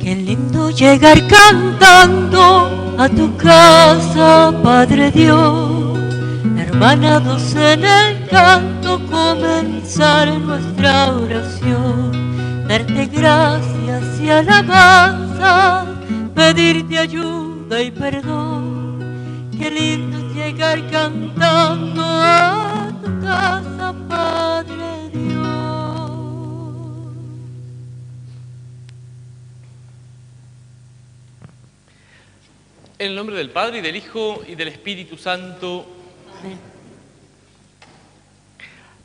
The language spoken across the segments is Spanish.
Qué lindo llegar cantando a tu casa, Padre Dios, hermanados en el canto, comenzar nuestra oración, darte gracias y alabanza, pedirte ayuda y perdón. Qué lindo llegar cantando a tu casa, Padre Dios. En el nombre del Padre, y del Hijo, y del Espíritu Santo. Amén.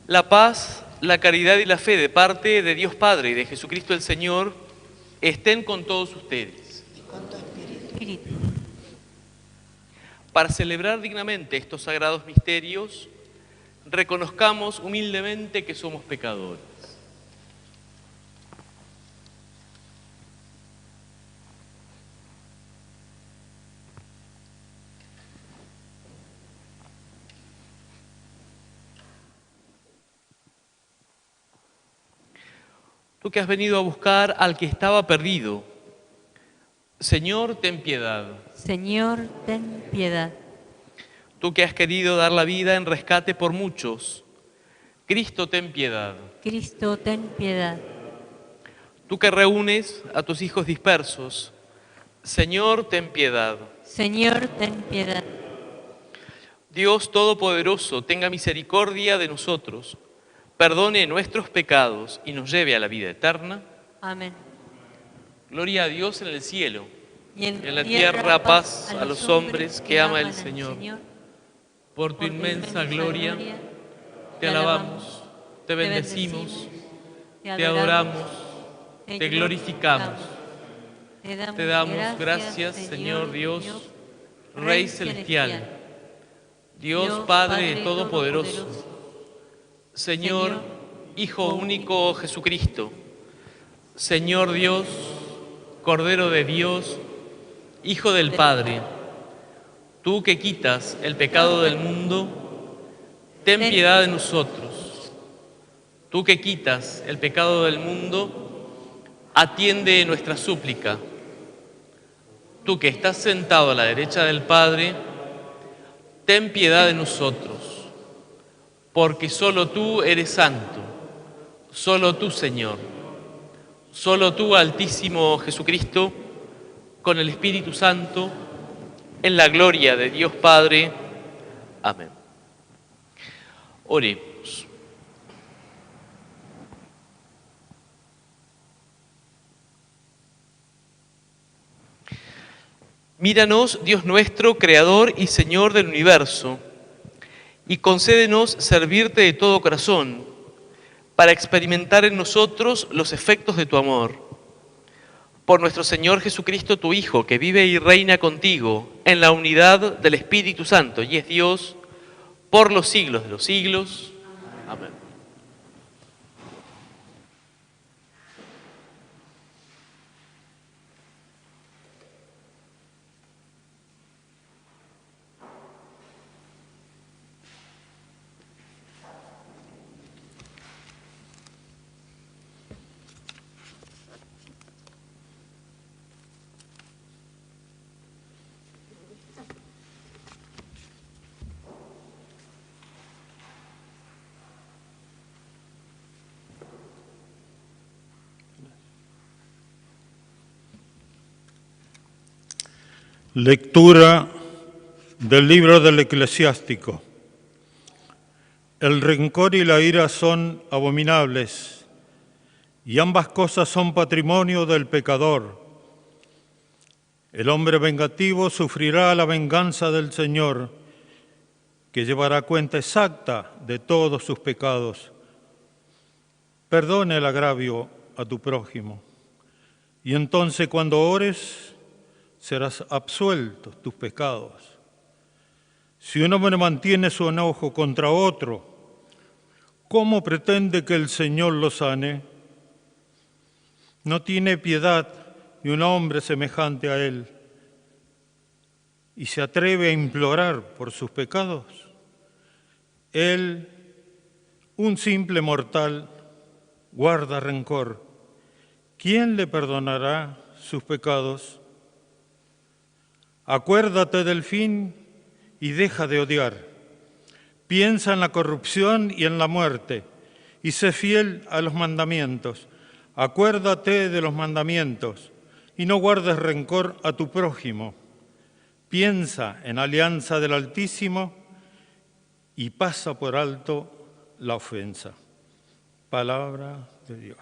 La paz, la caridad y la fe de parte de Dios Padre y de Jesucristo el Señor estén con todos ustedes. Y con tu espíritu. Para celebrar dignamente estos sagrados misterios, reconozcamos humildemente que somos pecadores. Tú que has venido a buscar al que estaba perdido, Señor, ten piedad. Señor, ten piedad. Tú que has querido dar la vida en rescate por muchos, Cristo, ten piedad. Cristo, ten piedad. Tú que reúnes a tus hijos dispersos, Señor, ten piedad. Señor, ten piedad. Dios Todopoderoso, tenga misericordia de nosotros, perdone nuestros pecados y nos lleve a la vida eterna. Amén. Gloria a Dios en el cielo, Y en la tierra paz a los hombres que ama el Señor. Por tu inmensa gloria, te alabamos, te bendecimos, te adoramos, te glorificamos. Te damos gracias, Señor Dios, Rey celestial, Dios Padre Todopoderoso, Señor, Hijo único Jesucristo, Señor Dios, Cordero de Dios, Hijo del Padre, tú que quitas el pecado del mundo, ten piedad de nosotros. Tú que quitas el pecado del mundo, atiende nuestra súplica. Tú que estás sentado a la derecha del Padre, ten piedad de nosotros. Porque solo tú eres santo, solo tú, Señor, solo tú, Altísimo Jesucristo, con el Espíritu Santo, en la gloria de Dios Padre. Amén. Oremos. Míranos, Dios nuestro, Creador y Señor del universo, y concédenos servirte de todo corazón, para experimentar en nosotros los efectos de tu amor. Por nuestro Señor Jesucristo, tu Hijo, que vive y reina contigo en la unidad del Espíritu Santo, y es Dios por los siglos de los siglos. Amén. Lectura del libro del Eclesiástico. El rencor y la ira son abominables, y ambas cosas son patrimonio del pecador. El hombre vengativo sufrirá la venganza del Señor, que llevará cuenta exacta de todos sus pecados. Perdona el agravio a tu prójimo, y entonces cuando ores, serás absuelto tus pecados. Si un hombre mantiene su enojo contra otro, ¿cómo pretende que el Señor lo sane? No tiene piedad ni un hombre semejante a él, y se atreve a implorar por sus pecados. Él, un simple mortal, guarda rencor. ¿Quién le perdonará sus pecados. Acuérdate del fin y deja de odiar. Piensa en la corrupción y en la muerte, y sé fiel a los mandamientos. Acuérdate de los mandamientos, y no guardes rencor a tu prójimo. Piensa en alianza del Altísimo, y pasa por alto la ofensa. Palabra de Dios.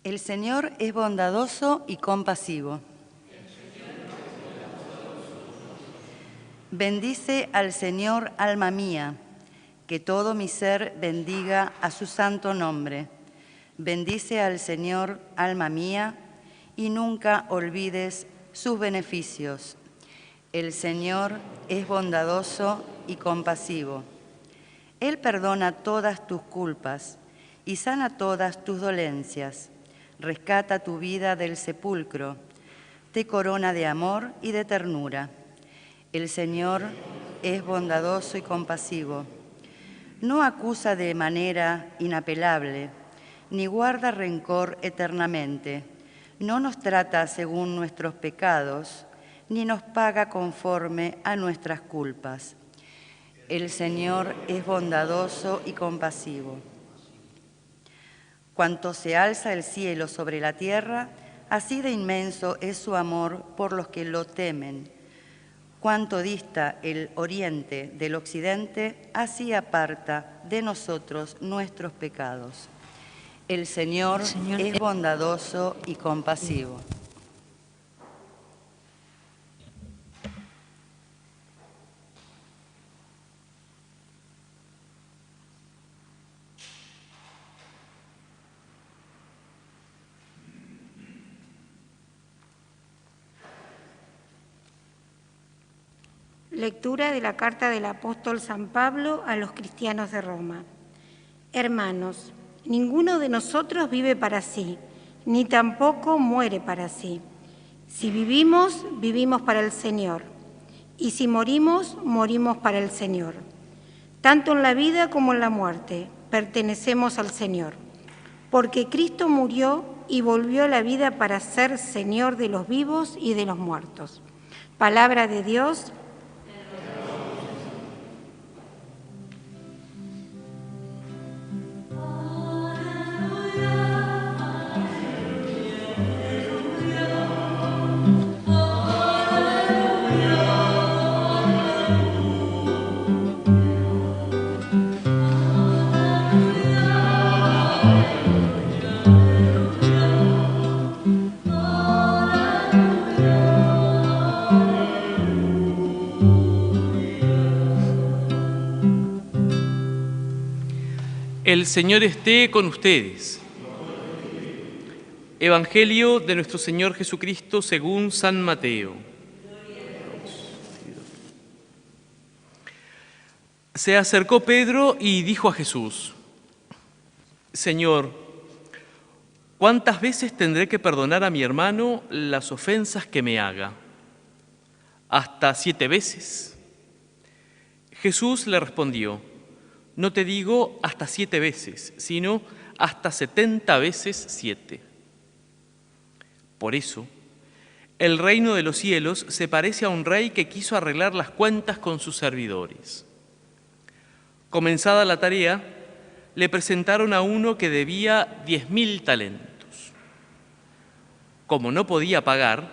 El Señor es bondadoso y compasivo. Bendice al Señor, alma mía, que todo mi ser bendiga a su santo nombre. Bendice al Señor, alma mía, y nunca olvides sus beneficios. El Señor es bondadoso y compasivo. Él perdona todas tus culpas y sana todas tus dolencias. Rescata tu vida del sepulcro, te corona de amor y de ternura. El Señor es bondadoso y compasivo. No acusa de manera inapelable, ni guarda rencor eternamente. No nos trata según nuestros pecados, ni nos paga conforme a nuestras culpas. El Señor es bondadoso y compasivo. Cuanto se alza el cielo sobre la tierra, así de inmenso es su amor por los que lo temen. Cuanto dista el oriente del occidente, así aparta de nosotros nuestros pecados. El Señor es bondadoso y compasivo. Lectura de la carta del apóstol San Pablo a los cristianos de Roma. Hermanos, ninguno de nosotros vive para sí, ni tampoco muere para sí. Si vivimos, vivimos para el Señor, y si morimos, morimos para el Señor. Tanto en la vida como en la muerte, pertenecemos al Señor, porque Cristo murió y volvió a la vida para ser Señor de los vivos y de los muertos. Palabra de Dios. El Señor esté con ustedes. Evangelio de nuestro Señor Jesucristo según San Mateo. Se acercó Pedro y dijo a Jesús: Señor, ¿cuántas veces tendré que perdonar a mi hermano las ofensas que me haga? ¿Hasta 7 veces? Jesús le respondió: No te digo hasta 7 veces, sino hasta 70 veces 7. Por eso, el reino de los cielos se parece a un rey que quiso arreglar las cuentas con sus servidores. Comenzada la tarea, le presentaron a uno que debía 10.000 talentos. Como no podía pagar,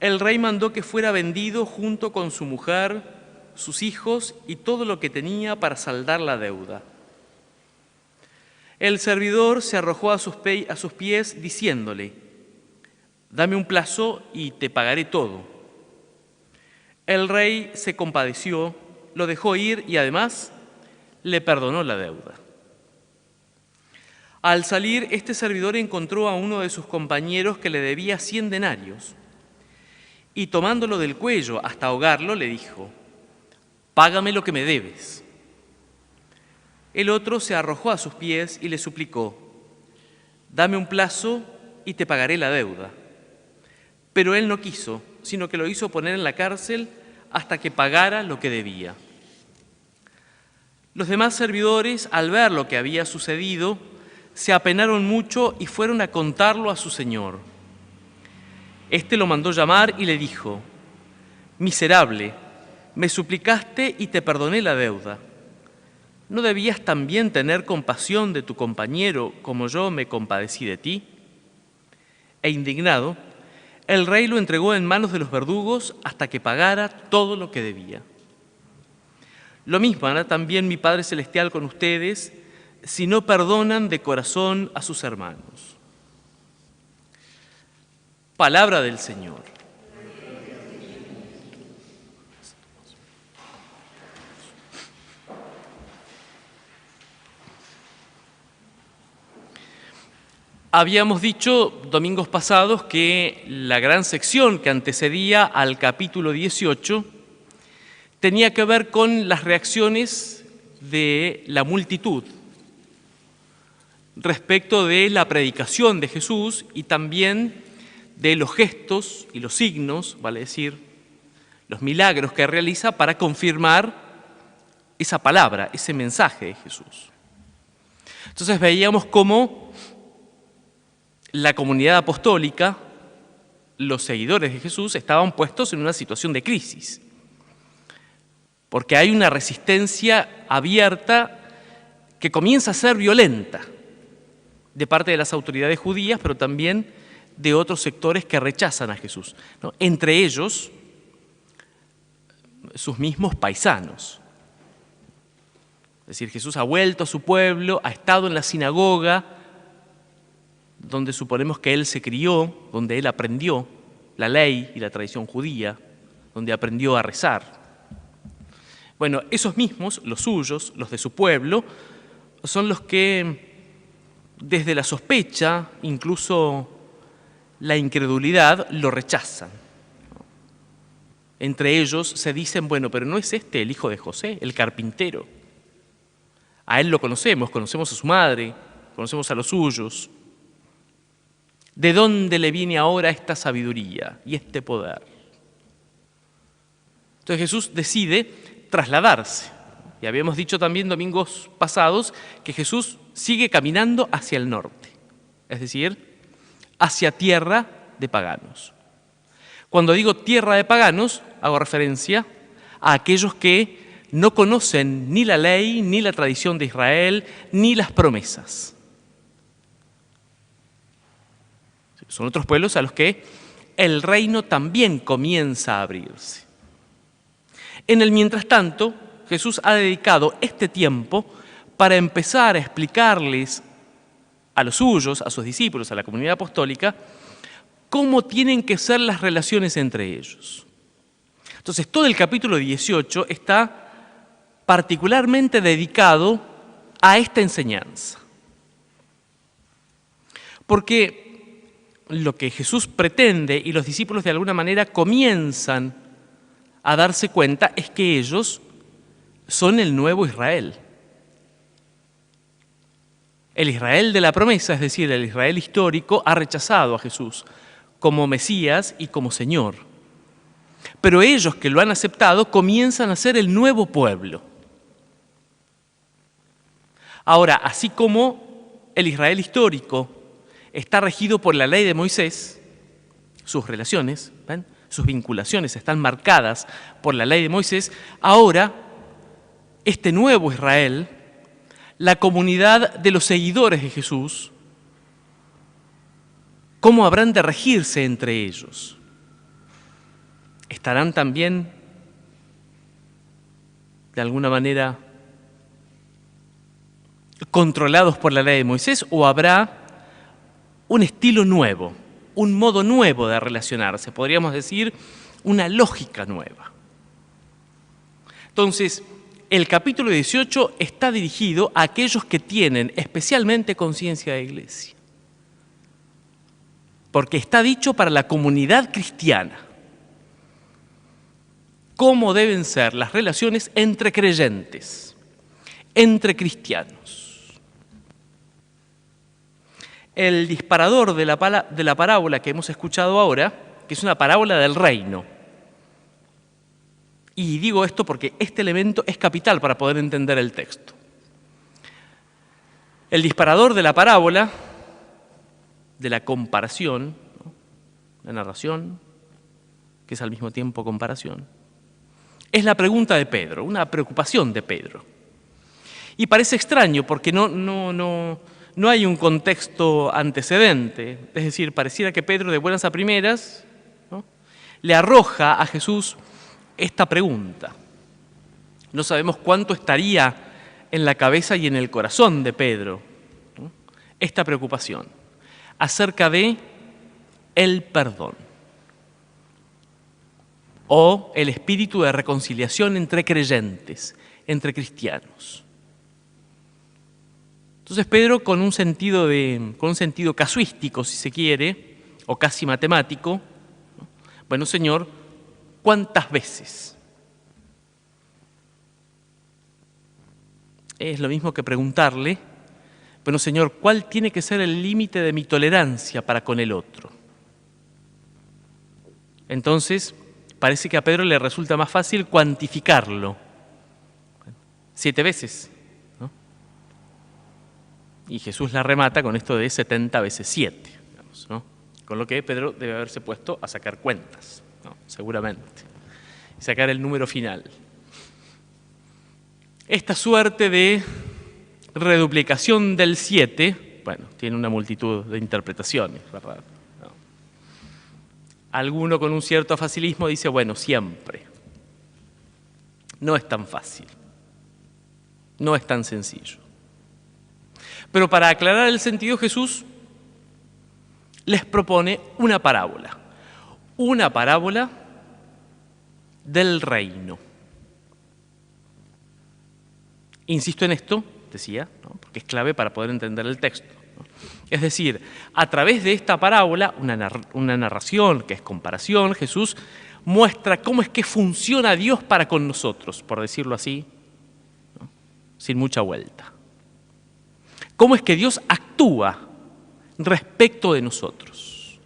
el rey mandó que fuera vendido junto con su mujer, sus hijos y todo lo que tenía para saldar la deuda. El servidor se arrojó a sus pies diciéndole: Dame un plazo y te pagaré todo. El rey se compadeció, lo dejó ir y además le perdonó la deuda. Al salir, este servidor encontró a uno de sus compañeros que le debía 100 denarios y tomándolo del cuello hasta ahogarlo le dijo: Págame lo que me debes. El otro se arrojó a sus pies y le suplicó: «Dame un plazo y te pagaré la deuda». Pero él no quiso, sino que lo hizo poner en la cárcel hasta que pagara lo que debía. Los demás servidores, al ver lo que había sucedido, se apenaron mucho y fueron a contarlo a su señor. Este lo mandó llamar y le dijo: «Miserable, me suplicaste y te perdoné la deuda. ¿No debías también tener compasión de tu compañero como yo me compadecí de ti?». E indignado, el rey lo entregó en manos de los verdugos hasta que pagara todo lo que debía. Lo mismo hará también mi Padre Celestial con ustedes si no perdonan de corazón a sus hermanos. Palabra del Señor. Habíamos dicho domingos pasados que la gran sección que antecedía al capítulo 18 tenía que ver con las reacciones de la multitud respecto de la predicación de Jesús y también de los gestos y los signos, vale decir, los milagros que realiza para confirmar esa palabra, ese mensaje de Jesús. Entonces veíamos cómo la comunidad apostólica, los seguidores de Jesús, estaban puestos en una situación de crisis, porque hay una resistencia abierta que comienza a ser violenta de parte de las autoridades judías, pero también de otros sectores que rechazan a Jesús, ¿no? Entre ellos, sus mismos paisanos. Es decir, Jesús ha vuelto a su pueblo, ha estado en la sinagoga, donde suponemos que él se crió, donde él aprendió la ley y la tradición judía, donde aprendió a rezar. Bueno, esos mismos, los suyos, los de su pueblo, son los que desde la sospecha, incluso la incredulidad, lo rechazan. Entre ellos se dicen: bueno, pero ¿no es este el hijo de José, el carpintero? A él lo conocemos a su madre, conocemos a los suyos. ¿De dónde le viene ahora esta sabiduría y este poder? Entonces Jesús decide trasladarse. Y habíamos dicho también domingos pasados que Jesús sigue caminando hacia el norte, es decir, hacia tierra de paganos. Cuando digo tierra de paganos, hago referencia a aquellos que no conocen ni la ley, ni la tradición de Israel, ni las promesas. Son otros pueblos a los que el reino también comienza a abrirse. En el mientras tanto, Jesús ha dedicado este tiempo para empezar a explicarles a los suyos, a sus discípulos, a la comunidad apostólica, cómo tienen que ser las relaciones entre ellos. Entonces, todo el capítulo 18 está particularmente dedicado a esta enseñanza. Porque lo que Jesús pretende y los discípulos de alguna manera comienzan a darse cuenta es que ellos son el nuevo Israel. El Israel de la promesa, es decir, el Israel histórico, ha rechazado a Jesús como Mesías y como Señor. Pero ellos que lo han aceptado comienzan a ser el nuevo pueblo. Ahora, así como el Israel histórico está regido por la ley de Moisés, sus relaciones, ¿ven?, sus vinculaciones están marcadas por la ley de Moisés, ahora este nuevo Israel, la comunidad de los seguidores de Jesús, ¿cómo habrán de regirse entre ellos? ¿Estarán también, de alguna manera, controlados por la ley de Moisés, o habrá un estilo nuevo, un modo nuevo de relacionarse, podríamos decir, una lógica nueva? Entonces, el capítulo 18 está dirigido a aquellos que tienen especialmente conciencia de iglesia, porque está dicho para la comunidad cristiana. ¿Cómo deben ser las relaciones entre creyentes? entre cristianos. El disparador de la parábola que hemos escuchado ahora, que es una parábola del reino. Y digo esto porque este elemento es capital para poder entender el texto. El disparador de la parábola, de la comparación, ¿no?, la narración, que es al mismo tiempo comparación, es la pregunta de Pedro, una preocupación de Pedro. Y parece extraño porque no hay un contexto antecedente. Es decir, pareciera que Pedro, de buenas a primeras, ¿no?, le arroja a Jesús esta pregunta. No sabemos cuánto estaría en la cabeza y en el corazón de Pedro, ¿no?, esta preocupación acerca de el perdón o el espíritu de reconciliación entre creyentes, entre cristianos. Entonces Pedro, con un sentido casuístico, si se quiere, o casi matemático, ¿no?, bueno, Señor, ¿cuántas veces? Es lo mismo que preguntarle, bueno, Señor, ¿cuál tiene que ser el límite de mi tolerancia para con el otro? Entonces, parece que a Pedro le resulta más fácil cuantificarlo. 7 veces, ¿no? Y Jesús la remata con esto de 70 veces 7, digamos, ¿no? Con lo que Pedro debe haberse puesto a sacar cuentas, ¿no?, seguramente, y sacar el número final. Esta suerte de reduplicación del 7, bueno, tiene una multitud de interpretaciones, ¿verdad?, ¿no? Alguno con un cierto facilismo dice, bueno, siempre. No es tan fácil, no es tan sencillo. Pero para aclarar el sentido, Jesús les propone una parábola del reino. Insisto en esto, decía, ¿no?, porque es clave para poder entender el texto, ¿no? Es decir, a través de esta parábola, una narración que es comparación, Jesús muestra cómo es que funciona Dios para con nosotros, por decirlo así, ¿no?, sin mucha vuelta. Cómo es que Dios actúa respecto de nosotros.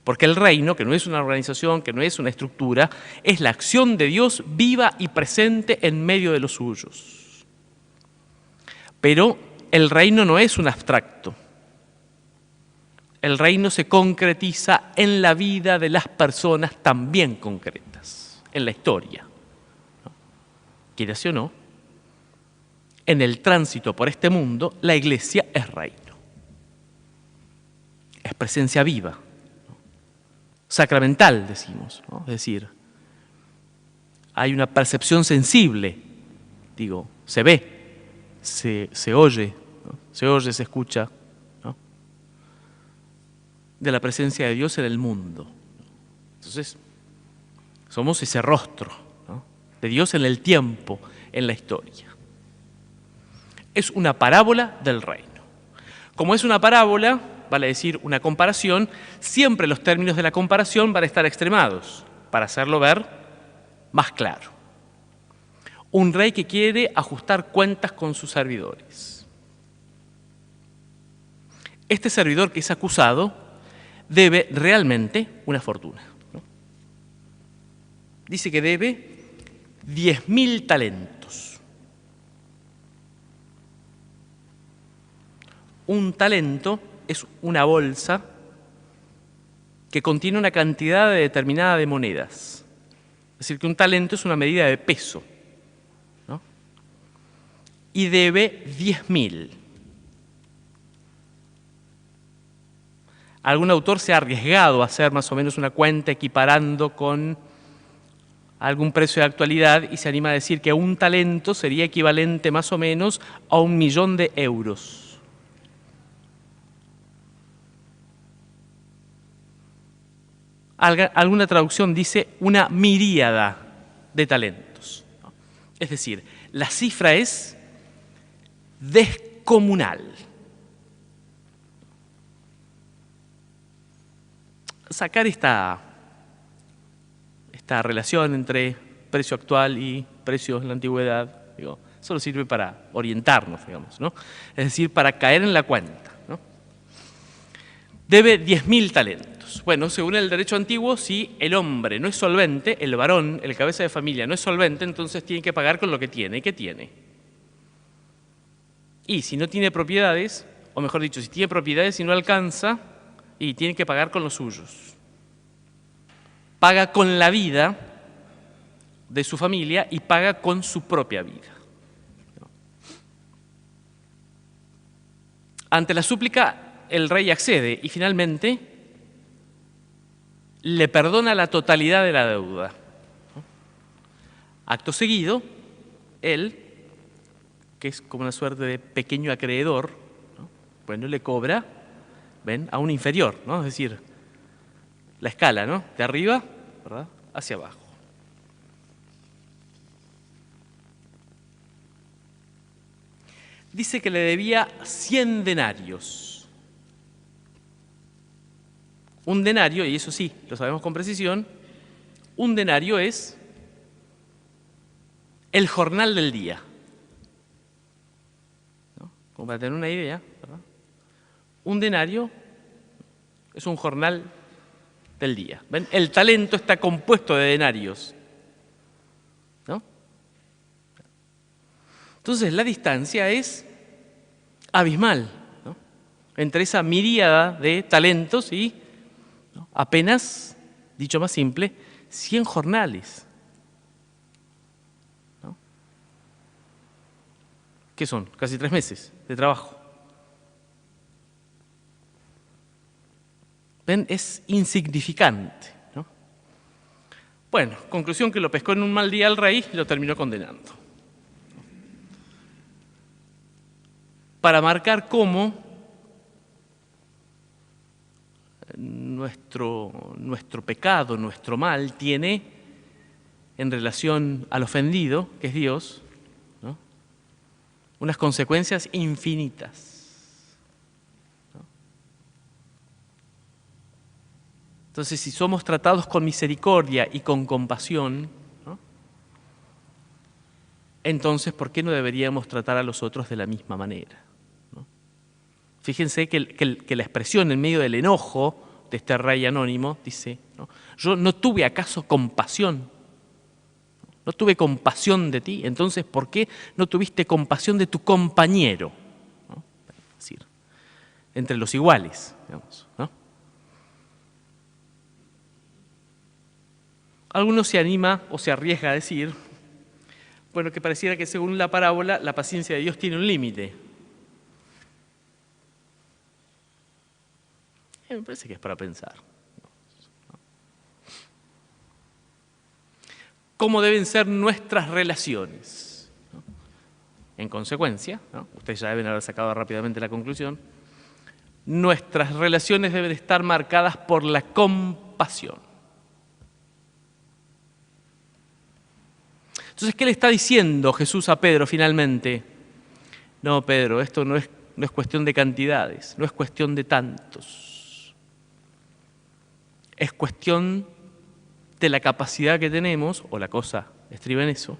Porque el reino, que no es una organización, que no es una estructura, es la acción de Dios viva y presente en medio de los suyos. Pero el reino no es un abstracto. El reino se concretiza en la vida de las personas también concretas, en la historia, ¿no? Quiera sí o no, en el tránsito por este mundo, la Iglesia es reino. Es presencia viva, ¿no?, sacramental, decimos, ¿no? Es decir, hay una percepción sensible, digo, se ve, se oye, ¿no?, se escucha, ¿no?, de la presencia de Dios en el mundo. Entonces, somos ese rostro, ¿no?, de Dios en el tiempo, en la historia. Es una parábola del reino. Como es una parábola, vale decir una comparación, siempre los términos de la comparación van a estar extremados para hacerlo ver más claro. Un rey que quiere ajustar cuentas con sus servidores. Este servidor que es acusado debe realmente una fortuna, ¿no? Dice que debe 10.000 talentos. Un talento es una bolsa que contiene una cantidad determinada de monedas. Es decir, que un talento es una medida de peso, ¿no? Y debe 10.000. Algún autor se ha arriesgado a hacer más o menos una cuenta equiparando con algún precio de actualidad y se anima a decir que un talento sería equivalente más o menos a 1.000.000 de euros. Alguna traducción dice una miríada de talentos. Es decir, la cifra es descomunal. Sacar esta relación entre precio actual y precios en la antigüedad, digo, solo sirve para orientarnos, digamos, ¿no? Es decir, para caer en la cuenta, ¿no? Debe 10.000 talentos. Bueno, según el derecho antiguo, si el hombre no es solvente, el varón, el cabeza de familia, no es solvente, entonces tiene que pagar con lo que tiene. ¿Qué tiene? Y si no tiene propiedades, o mejor dicho, si tiene propiedades y no alcanza, y tiene que pagar con los suyos. Paga con la vida de su familia y paga con su propia vida. Ante la súplica, el rey accede y finalmente le perdona la totalidad de la deuda. Acto seguido, él, que es como una suerte de pequeño acreedor, ¿no? Bueno, le cobra, ven, a un inferior, ¿no? Es decir, la escala, ¿no? De arriba, ¿verdad?, hacia abajo. Dice que le debía 100 denarios. Un denario, y eso sí, lo sabemos con precisión, un denario es el jornal del día. ¿No? Como para tener una idea, ¿verdad? Un denario es un jornal del día. ¿Ven? El talento está compuesto de denarios, ¿no? Entonces la distancia es abismal, ¿no?, entre esa miríada de talentos y, ¿no?, apenas, dicho más simple, 100 jornales, ¿no?, que son casi 3 meses de trabajo. ¿Ven? Es insignificante, ¿no? Bueno, conclusión que lo pescó en un mal día al rey y lo terminó condenando. Para marcar cómo nuestro pecado, nuestro mal, tiene en relación al ofendido, que es Dios, ¿no?, unas consecuencias infinitas. Entonces, si somos tratados con misericordia y con compasión, ¿no?, entonces, ¿por qué no deberíamos tratar a los otros de la misma manera? ¿No? Fíjense que la expresión en medio del enojo de este rey anónimo dice, ¿no?, yo no tuve acaso compasión, no tuve compasión de ti, entonces, ¿por qué no tuviste compasión de tu compañero? ¿No? Es decir, entre los iguales, digamos, ¿no? Algunos se anima o se arriesga a decir, bueno, que pareciera que según la parábola, la paciencia de Dios tiene un límite. Me parece que es para pensar. ¿Cómo deben ser nuestras relaciones? En consecuencia, ¿no?, ustedes ya deben haber sacado rápidamente la conclusión, nuestras relaciones deben estar marcadas por la compasión. Entonces, ¿qué le está diciendo Jesús a Pedro finalmente? No, Pedro, esto no es cuestión de cantidades, no es cuestión de tantos. Es cuestión de la capacidad que tenemos, o la cosa estriba en eso,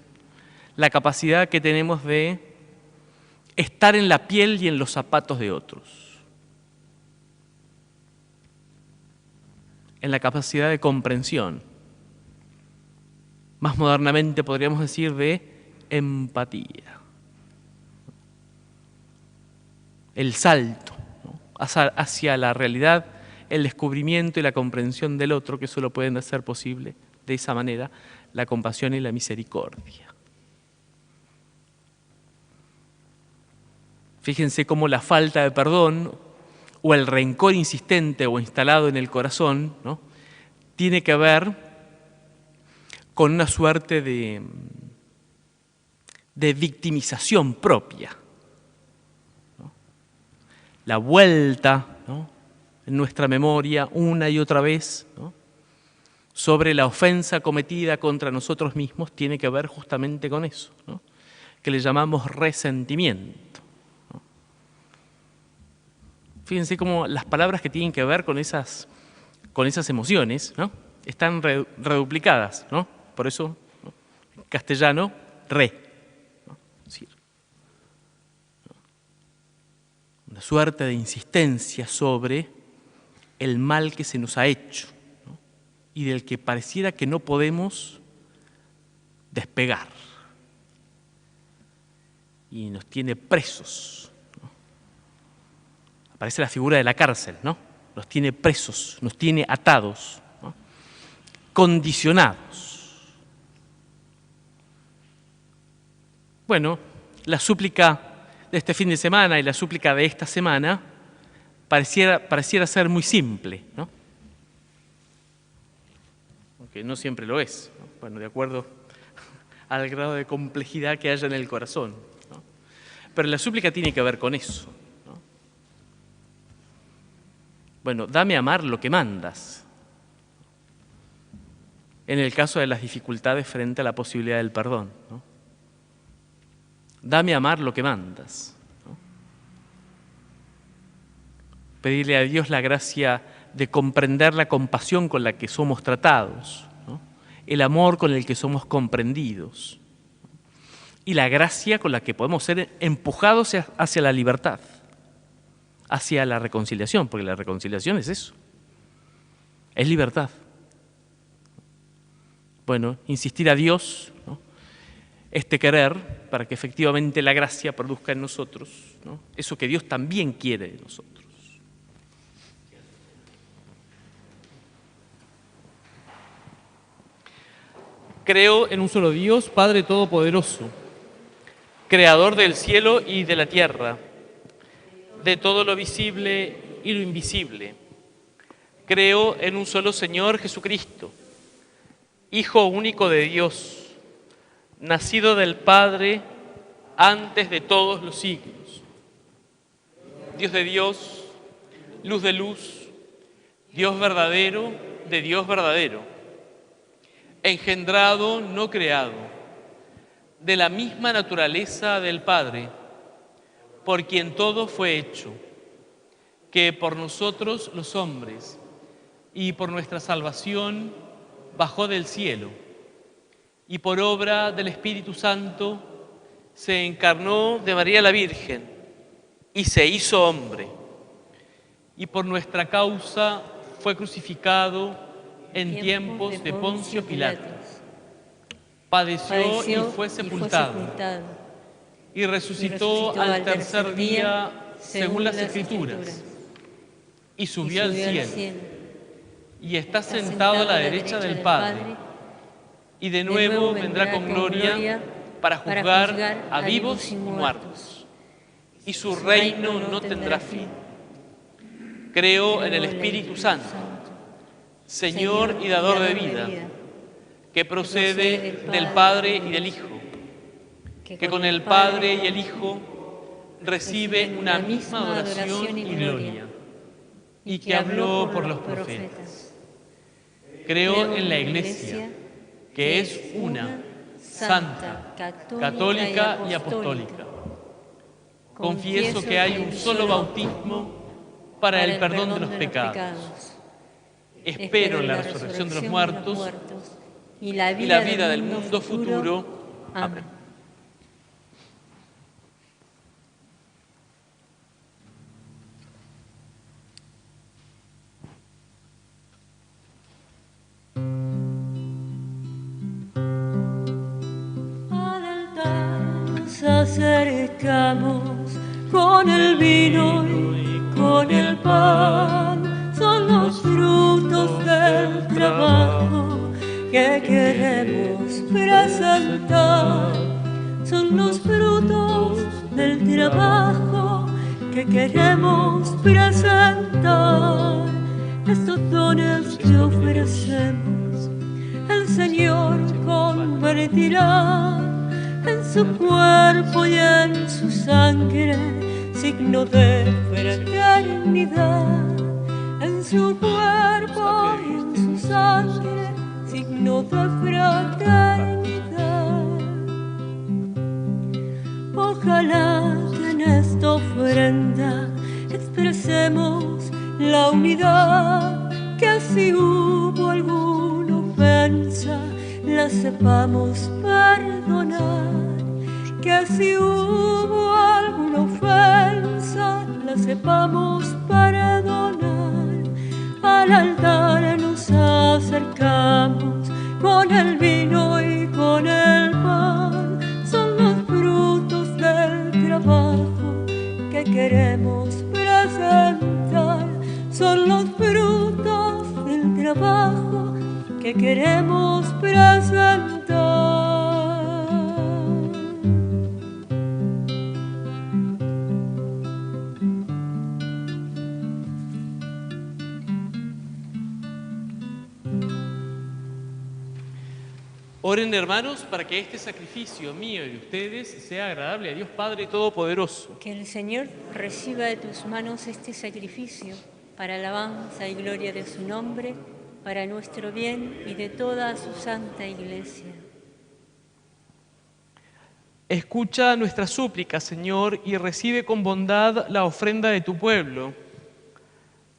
la capacidad que tenemos de estar en la piel y en los zapatos de otros. En la capacidad de comprensión. Más modernamente podríamos decir de empatía. El salto, ¿no?, hacia la realidad, el descubrimiento y la comprensión del otro, que solo pueden hacer posible de esa manera la compasión y la misericordia. Fíjense cómo la falta de perdón o el rencor insistente o instalado en el corazón, ¿no?, tiene que ver con una suerte de victimización propia, ¿no? La vuelta, ¿no?, en nuestra memoria una y otra vez, ¿no?, sobre la ofensa cometida contra nosotros mismos tiene que ver justamente con eso, ¿no?, que le llamamos resentimiento, ¿no? Fíjense cómo las palabras que tienen que ver con esas emociones, ¿no?, están reduplicadas, ¿no? Por eso, ¿no?, en castellano, ¿no? Es decir, una suerte de insistencia sobre el mal que se nos ha hecho, ¿no? Y del que pareciera que no podemos despegar. Y nos tiene presos, ¿no? Aparece la figura de la cárcel, ¿no? Nos tiene presos, nos tiene atados, ¿no? Condicionados. Bueno, la súplica de este fin de semana y la súplica de esta semana pareciera ser muy simple, ¿no? Aunque no siempre lo es, ¿no? Bueno, de acuerdo al grado de complejidad que haya en el corazón, ¿no? Pero la súplica tiene que ver con eso, ¿no? Bueno, dame a amar lo que mandas. En el caso de las dificultades frente a la posibilidad del perdón, ¿no? Dame a amar lo que mandas, ¿no? Pedirle a Dios la gracia de comprender la compasión con la que somos tratados, ¿no? El amor con el que somos comprendidos, ¿no? Y la gracia con la que podemos ser empujados hacia la libertad, hacia la reconciliación, porque la reconciliación es eso, es libertad. Bueno, insistir a Dios, ¿no? Este querer para que efectivamente la gracia produzca en nosotros, ¿no? Eso que Dios también quiere de nosotros. Creo en un solo Dios, Padre Todopoderoso, Creador del cielo y de la tierra, de todo lo visible y lo invisible. Creo en un solo Señor Jesucristo, Hijo único de Dios, nacido del Padre antes de todos los siglos. Dios de Dios, luz de luz, Dios verdadero de Dios verdadero, engendrado, no creado, de la misma naturaleza del Padre, por quien todo fue hecho, que por nosotros los hombres y por nuestra salvación bajó del cielo, y por obra del Espíritu Santo se encarnó de María la Virgen y se hizo hombre, y por nuestra causa fue crucificado en tiempos de Poncio Pilato. Padeció y fue sepultado, y resucitó al tercer día según las Escrituras, y subió al cielo, y está sentado a la derecha del Padre, y de nuevo vendrá con gloria para juzgar a vivos y muertos, y su reino no tendrá fin. Creo en el Espíritu Santo, Señor y dador de vida, que procede del Padre y del Hijo, que con el Padre y el Hijo recibe una misma adoración y gloria, y que habló por los profetas. Creo en la Iglesia, que es una, santa, católica y apostólica. Confieso que hay un solo bautismo para el perdón de los pecados. Espero la resurrección de los muertos y la vida del mundo futuro. Amén. Nos acercamos con el vino y con el pan, son los frutos del trabajo que queremos presentar, son los frutos del trabajo que queremos presentar. Estos dones que ofrecemos, el Señor convertirá en su cuerpo y en su sangre, signo de fraternidad. En su cuerpo y en su sangre, signo de fraternidad. Ojalá que en esta ofrenda expresemos la unidad, que si hubo alguna ofensa, la sepamos perdonar, que si hubo alguna ofensa, la sepamos perdonar. Al altar nos acercamos con el vino y con el pan. Son los frutos del trabajo que queremos presentar. Son los frutos del trabajo que queremos presentar. Oren, hermanos, para que este sacrificio mío y de ustedes sea agradable a Dios Padre Todopoderoso. Que el Señor reciba de tus manos este sacrificio para alabanza y gloria de su nombre, para nuestro bien y de toda su santa Iglesia. Escucha nuestra súplica, Señor, y recibe con bondad la ofrenda de tu pueblo,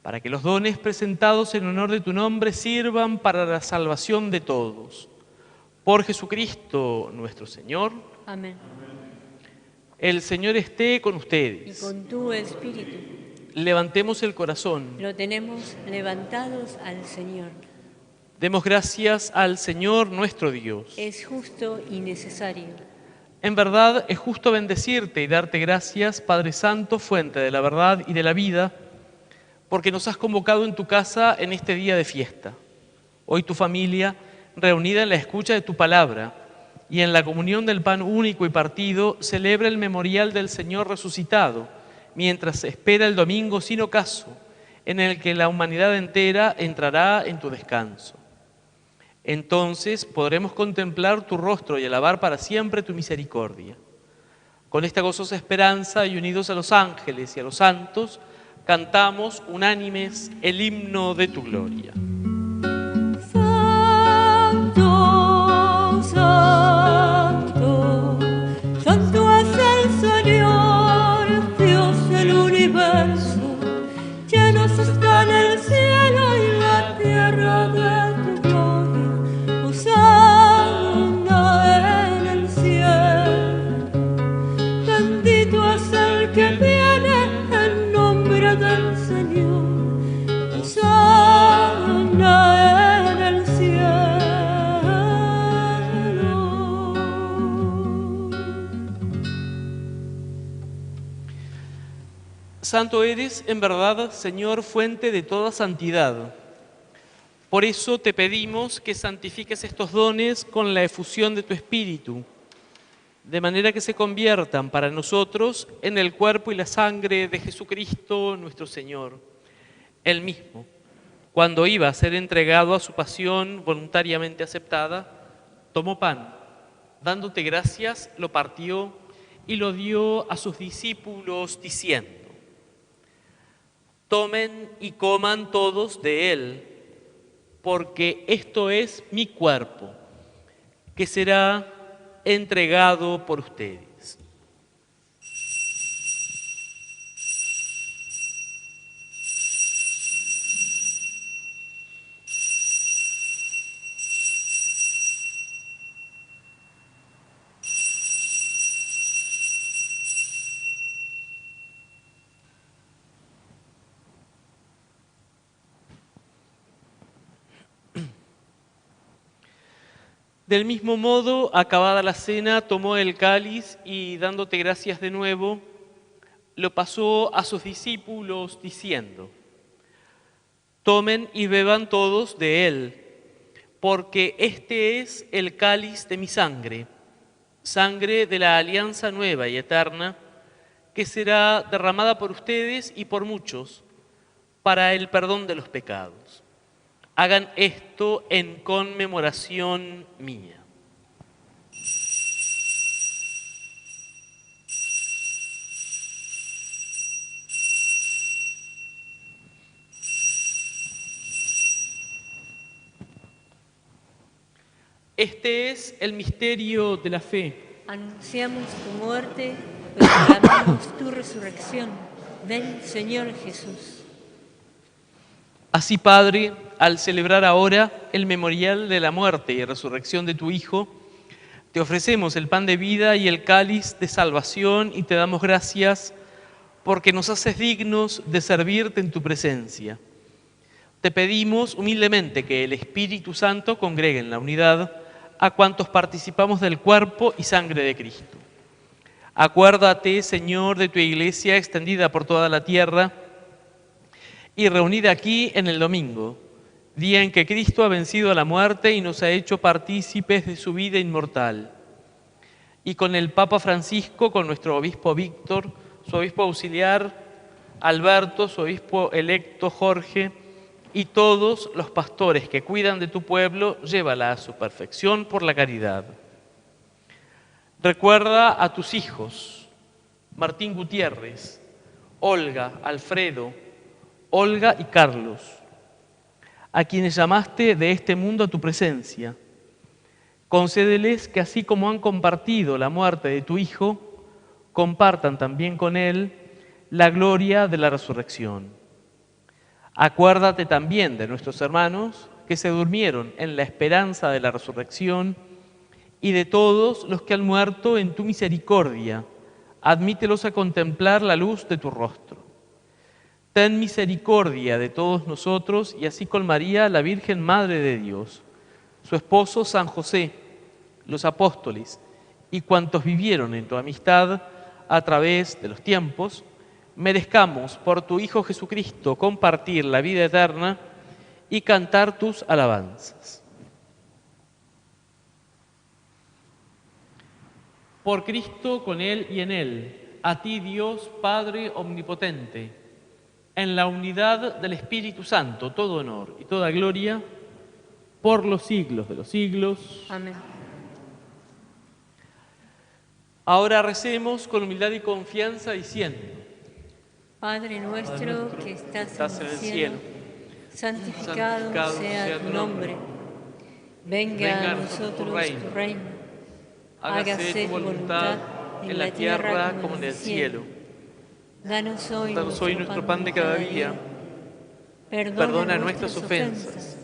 para que los dones presentados en honor de tu nombre sirvan para la salvación de todos. Por Jesucristo nuestro Señor. Amén. El Señor esté con ustedes. Y con tu espíritu. Levantemos el corazón. Lo tenemos levantados al Señor. Demos gracias al Señor nuestro Dios. Es justo y necesario. En verdad es justo bendecirte y darte gracias, Padre Santo, fuente de la verdad y de la vida, porque nos has convocado en tu casa en este día de fiesta. Hoy tu familia, reunida en la escucha de tu palabra y en la comunión del pan único y partido, celebra el memorial del Señor resucitado, mientras espera el domingo sin ocaso, en el que la humanidad entera entrará en tu descanso. Entonces podremos contemplar tu rostro y alabar para siempre tu misericordia. Con esta gozosa esperanza y unidos a los ángeles y a los santos, cantamos unánimes el himno de tu gloria. Santo, santo es el Señor, Dios del universo. Llenos están el cielo y la tierra de tu gloria. Hosana en el cielo. Bendito es el que viene en nombre del Señor. Hosana en el cielo. Santo eres, en verdad, Señor, fuente de toda santidad. Por eso te pedimos que santifiques estos dones con la efusión de tu Espíritu, de manera que se conviertan para nosotros en el cuerpo y la sangre de Jesucristo nuestro Señor. Él mismo, cuando iba a ser entregado a su pasión voluntariamente aceptada, tomó pan, dándote gracias, lo partió y lo dio a sus discípulos diciendo: tomen y coman todos de él, porque esto es mi cuerpo, que será entregado por ustedes. Del mismo modo, acabada la cena, tomó el cáliz y, dándote gracias de nuevo, lo pasó a sus discípulos diciendo: tomen y beban todos de él, porque este es el cáliz de mi sangre, sangre de la alianza nueva y eterna, que será derramada por ustedes y por muchos para el perdón de los pecados. Hagan esto en conmemoración mía. Este es el misterio de la fe. Anunciamos tu muerte, proclamamos tu resurrección. Ven, Señor Jesús. Así, Padre, al celebrar ahora el memorial de la muerte y resurrección de tu Hijo, te ofrecemos el pan de vida y el cáliz de salvación y te damos gracias porque nos haces dignos de servirte en tu presencia. Te pedimos humildemente que el Espíritu Santo congregue en la unidad a cuantos participamos del cuerpo y sangre de Cristo. Acuérdate, Señor, de tu Iglesia extendida por toda la tierra y reunida aquí en el domingo, día en que Cristo ha vencido a la muerte y nos ha hecho partícipes de su vida inmortal. Y con el Papa Francisco, con nuestro obispo Víctor, su obispo auxiliar Alberto, su obispo electo Jorge, y todos los pastores que cuidan de tu pueblo, llévala a su perfección por la caridad. Recuerda a tus hijos, Martín Gutiérrez, Olga, Alfredo, Olga y Carlos, a quienes llamaste de este mundo a tu presencia. Concédeles que así como han compartido la muerte de tu Hijo, compartan también con Él la gloria de la resurrección. Acuérdate también de nuestros hermanos que se durmieron en la esperanza de la resurrección y de todos los que han muerto en tu misericordia. Admítelos a contemplar la luz de tu rostro. Ten misericordia de todos nosotros y así con María, la Virgen Madre de Dios, su esposo San José, los apóstoles y cuantos vivieron en tu amistad a través de los tiempos, merezcamos por tu Hijo Jesucristo compartir la vida eterna y cantar tus alabanzas. Por Cristo, con Él y en Él, a ti Dios Padre Omnipotente, en la unidad del Espíritu Santo, todo honor y toda gloria, por los siglos de los siglos. Amén. Ahora recemos con humildad y confianza diciendo: Padre nuestro que estás en el cielo, santificado sea tu nombre. Venga a nosotros tu reino. Hágase tu voluntad en la tierra como en el cielo. Danos hoy nuestro pan de cada día. Perdona nuestras ofensas,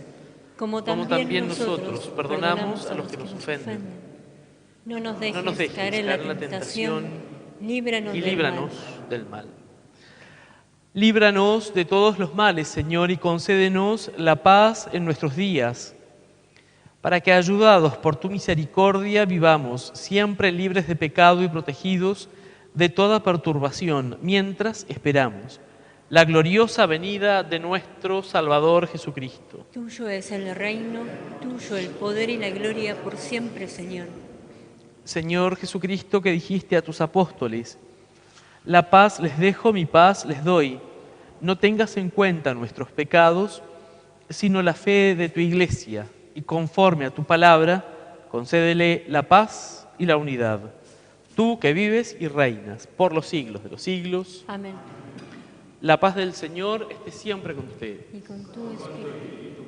como también nosotros perdonamos a los que nos ofenden. No nos dejes caer en la tentación, líbranos del mal. Líbranos de todos los males, Señor, y concédenos la paz en nuestros días, para que, ayudados por tu misericordia, vivamos siempre libres de pecado y protegidos de toda perturbación, mientras esperamos la gloriosa venida de nuestro Salvador Jesucristo. Tuyo es el reino, tuyo el poder y la gloria por siempre, Señor. Señor Jesucristo, que dijiste a tus apóstoles: la paz les dejo, mi paz les doy. No tengas en cuenta nuestros pecados, sino la fe de tu Iglesia, y conforme a tu palabra, concédele la paz y la unidad. Tú que vives y reinas por los siglos de los siglos. Amén. La paz del Señor esté siempre con ustedes. Y con tu espíritu.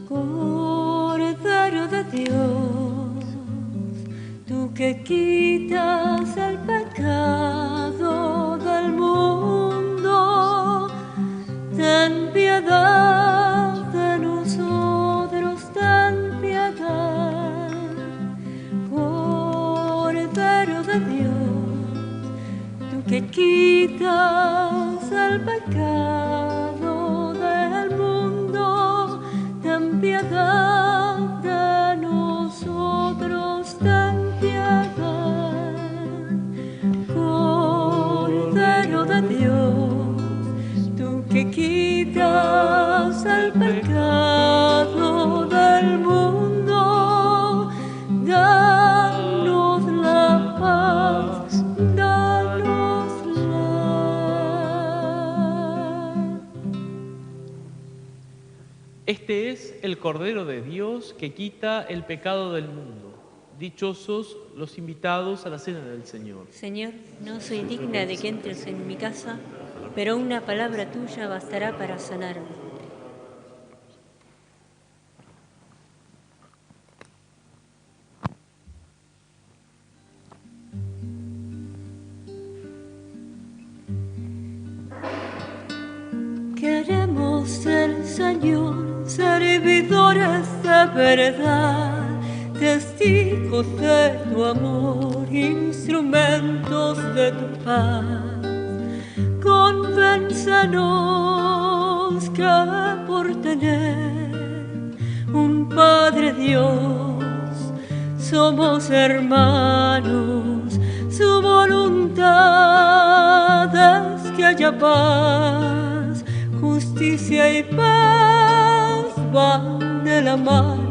Cordero de Dios, tú que quitas el pecado del mundo, ten piedad de nosotros, ten piedad. Cordero de Dios, tú que quitas el pecado del mundo, ten piedad de nosotros, ten piedad. Cordero de Dios, tú que quitas el pecado del mundo, danos la paz, danosla. Este es el Cordero de Dios que quita el pecado del mundo. Dichosos los invitados a la cena del Señor. Señor, no soy digna de que entres en mi casa, pero una palabra tuya bastará para sanarme. Queremos ser, Señor, servidores de verdad, testigos de tu amor, instrumentos de tu paz. Convéncenos que por tener un Padre Dios somos hermanos. Su voluntad es que haya paz, justicia y paz van de la mano.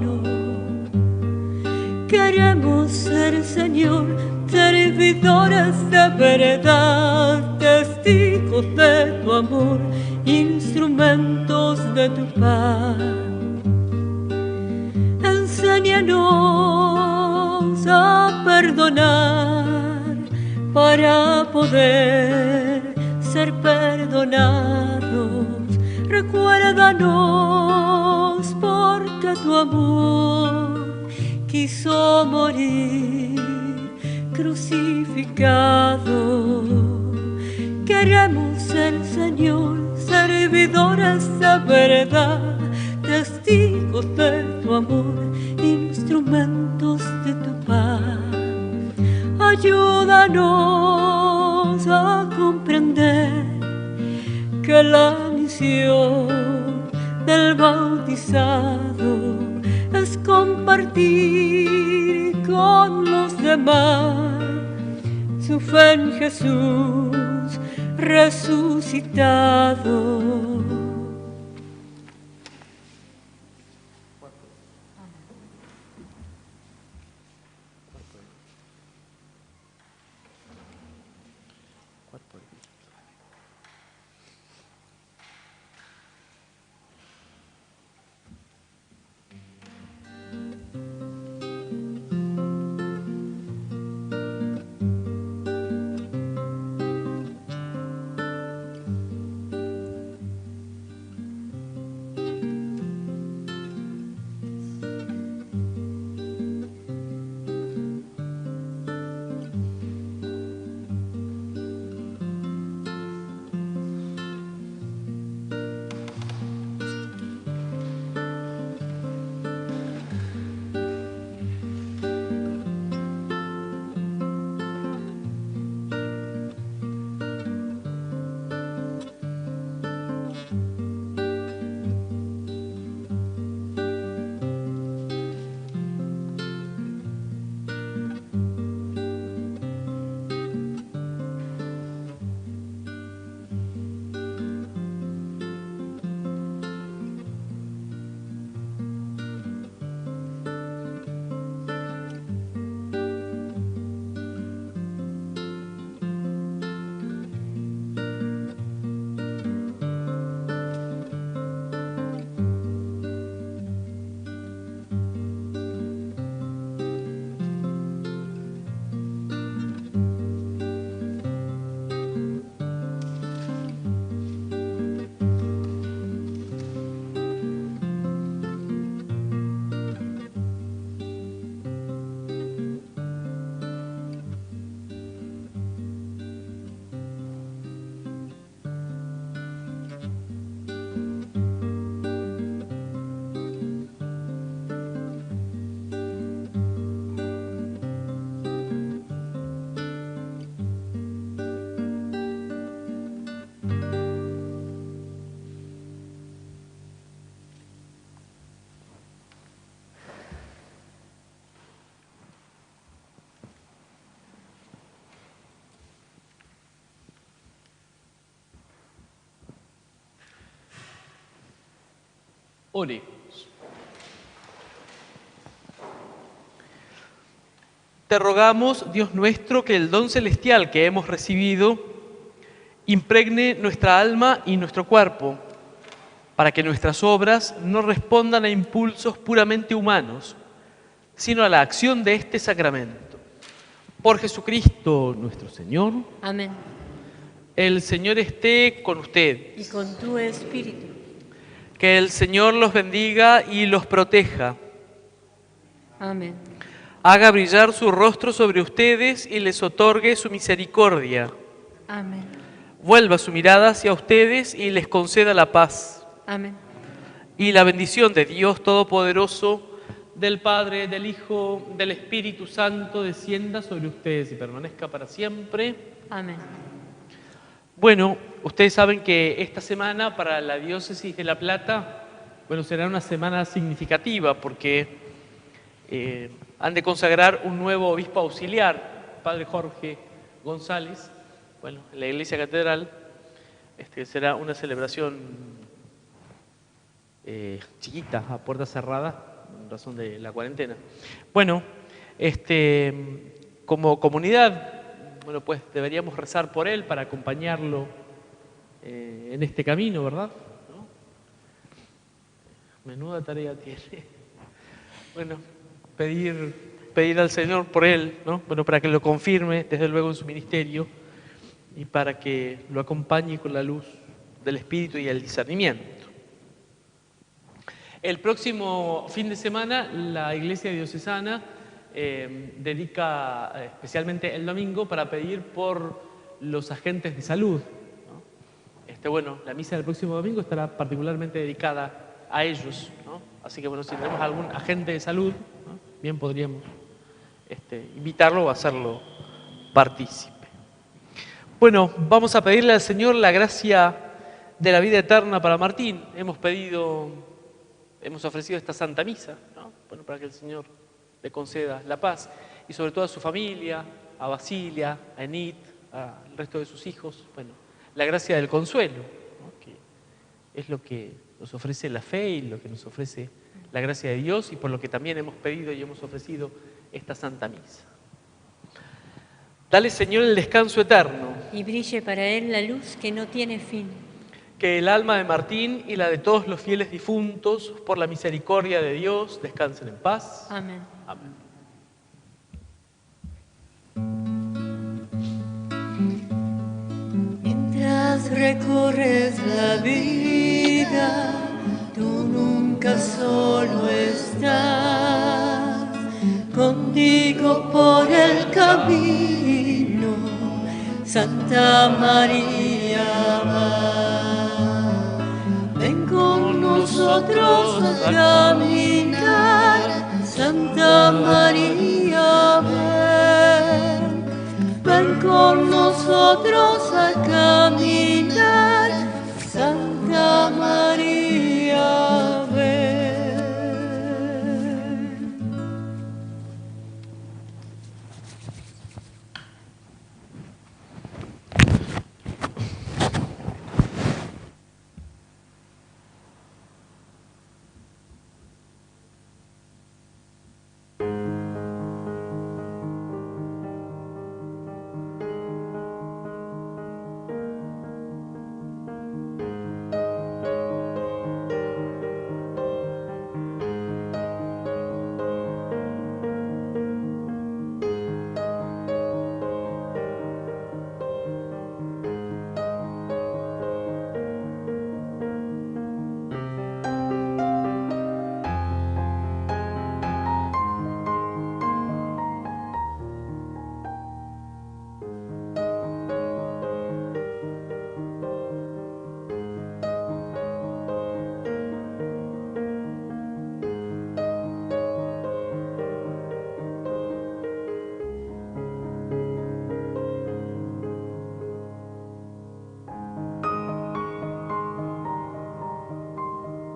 Queremos ser, Señor, servidores de verdad, testigos de tu amor, instrumentos de tu paz. Enséñanos a perdonar para poder ser perdonados. Recuérdanos porque tu amor quiso morir crucificado. Queremos ser, Señor, servidores de verdad, testigos de tu amor, instrumentos de tu paz. Ayúdanos a comprender que la misión del bautizado es compartir con los demás su fe en Jesús resucitado. Oremos. Te rogamos, Dios nuestro, que el don celestial que hemos recibido impregne nuestra alma y nuestro cuerpo, para que nuestras obras no respondan a impulsos puramente humanos, sino a la acción de este sacramento. Por Jesucristo nuestro Señor. Amén. El Señor esté con usted. Y con tu espíritu. Que el Señor los bendiga y los proteja. Amén. Haga brillar su rostro sobre ustedes y les otorgue su misericordia. Amén. Vuelva su mirada hacia ustedes y les conceda la paz. Amén. Y la bendición de Dios Todopoderoso, del Padre, del Hijo, del Espíritu Santo, descienda sobre ustedes y permanezca para siempre. Amén. Bueno, ustedes saben que esta semana para la diócesis de La Plata, bueno, será una semana significativa porque han de consagrar un nuevo obispo auxiliar, Padre Jorge González, bueno, en la iglesia catedral. Será una celebración chiquita, a puerta cerrada, en razón de la cuarentena. Bueno, como comunidad, bueno, pues deberíamos rezar por él para acompañarlo en este camino, ¿verdad? ¿No? Menuda tarea tiene. Bueno, pedir al Señor por él, ¿no? Bueno, para que lo confirme, desde luego, en su ministerio y para que lo acompañe con la luz del Espíritu y el discernimiento. El próximo fin de semana, la Iglesia Diocesana dedica especialmente el domingo para pedir por los agentes de salud, ¿no? Bueno, la misa del próximo domingo estará particularmente dedicada a ellos, ¿no? Así que bueno, si tenemos algún agente de salud, ¿no?, bien podríamos invitarlo o hacerlo partícipe. Bueno, vamos a pedirle al Señor la gracia de la vida eterna para Martín. Hemos ofrecido esta Santa Misa, ¿no? Bueno, para que el Señor le conceda la paz, y sobre todo a su familia, a Basilia, a Enid, al resto de sus hijos, bueno, la gracia del consuelo, ¿no?, que es lo que nos ofrece la fe y lo que nos ofrece la gracia de Dios, y por lo que también hemos pedido y hemos ofrecido esta Santa Misa. Dale, Señor, el descanso eterno. Y brille para él la luz que no tiene fin. Que el alma de Martín y la de todos los fieles difuntos, por la misericordia de Dios, descansen en paz. Amén. Amén. Mientras recorres la vida, tú nunca solo estás. Contigo por el camino, Santa María va. Ven con nosotros a caminar, Santa María, ven. Ven con nosotros a caminar, Santa María.